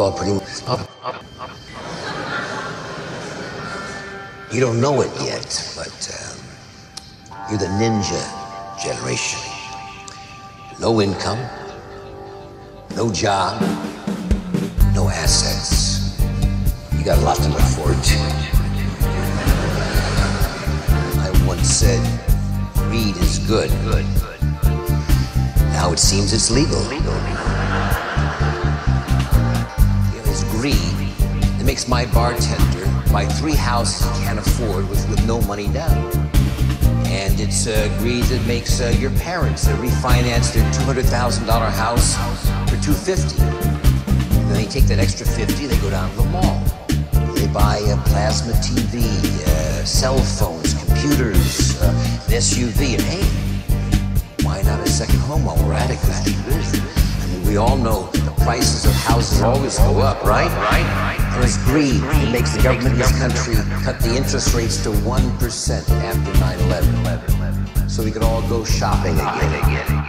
We're all pretty up. You don't know it yet, but you're the ninja generation. No income, no job, no assets. You got a lot to look forward to. I once said, greed is good. Now it seems it's legal. It's greed that makes my bartender buy 3 houses he can't afford with no money down. And it's greed that makes your parents refinance their $200,000 house for $250,000. And then they take that extra $50,000, they go down to the mall. They buy a plasma TV, cell phones, computers, an SUV, and hey, why not a second home while we're at it? I mean, we all know the prices of houses always go up, right? And it's greed that makes the government in this country cut the interest rates to 1% after 9/11, so we could all go shopping again.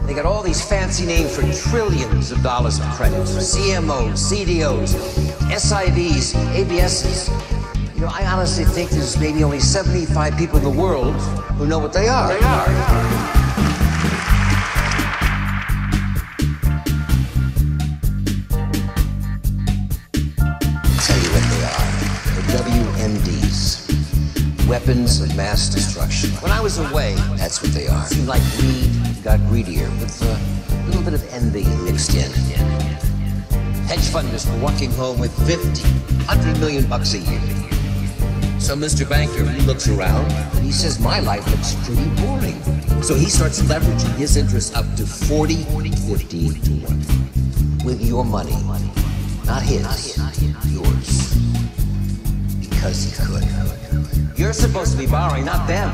They got all these fancy names for trillions of dollars of credit. CMOs, CDOs, SIVs, ABSs. You know, I honestly think there's maybe only 75 people in the world who know what they are. I'll tell you what they are. They're WMDs. Weapons of mass destruction. When I was away, that's what they are. It seemed like greed got greedier with a little bit of envy mixed in. Hedge funders were walking home with 50, 100 million bucks a year. So Mr. Banker, he looks around and he says, my life looks pretty boring. So he starts leveraging his interests up to 40, 50 to 1. With your money, not his, yours. Because he could. You're supposed to be borrowing, not them.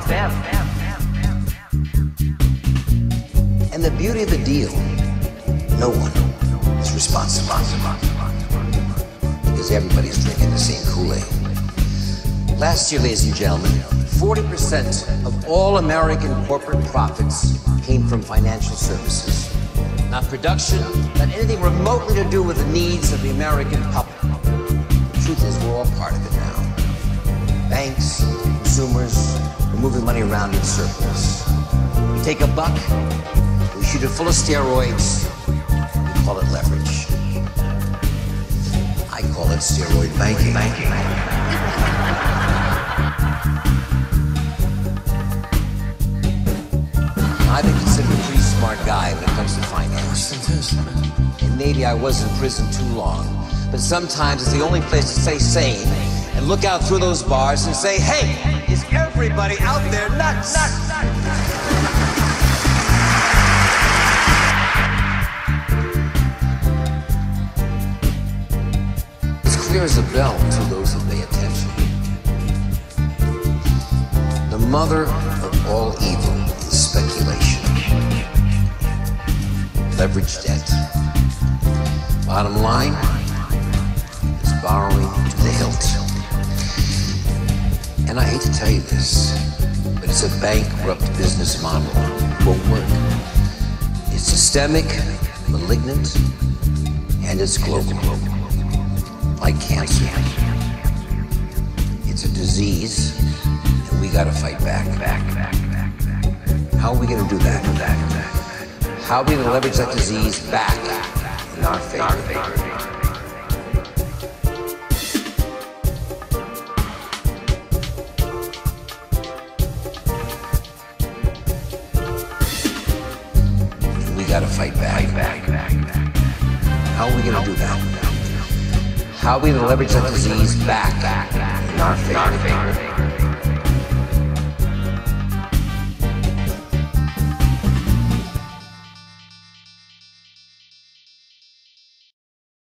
And the beauty of the deal, no one is responsible. Because everybody's drinking the same Kool-Aid. Last year, ladies and gentlemen, 40% of all American corporate profits came from financial services. Not production, not anything remotely to do with the needs of the American public. The truth is, we're all part of it now. Banks, consumers, we're moving money around in circles. We take a buck, we shoot it full of steroids, we call it leverage. I call it steroid banking. I've been considered a pretty smart guy when it comes to finance. And maybe I was in prison too long, but sometimes it's the only place to stay sane and look out through those bars and say, hey, is everybody out there nuts? It's clear as a bell to those who pay attention. The mother of all evil is speculation. Leverage debt. Bottom line is borrowing to the hilt. And I hate to tell you this, but it's a bankrupt business model. It won't work. It's systemic, malignant, and it's global. Like cancer. It's a disease, and we gotta fight back. How are we gonna do that? How are we gonna leverage that disease back in our favor? Gotta fight back. How are we gonna do that? How are we gonna leverage that disease back in our favor?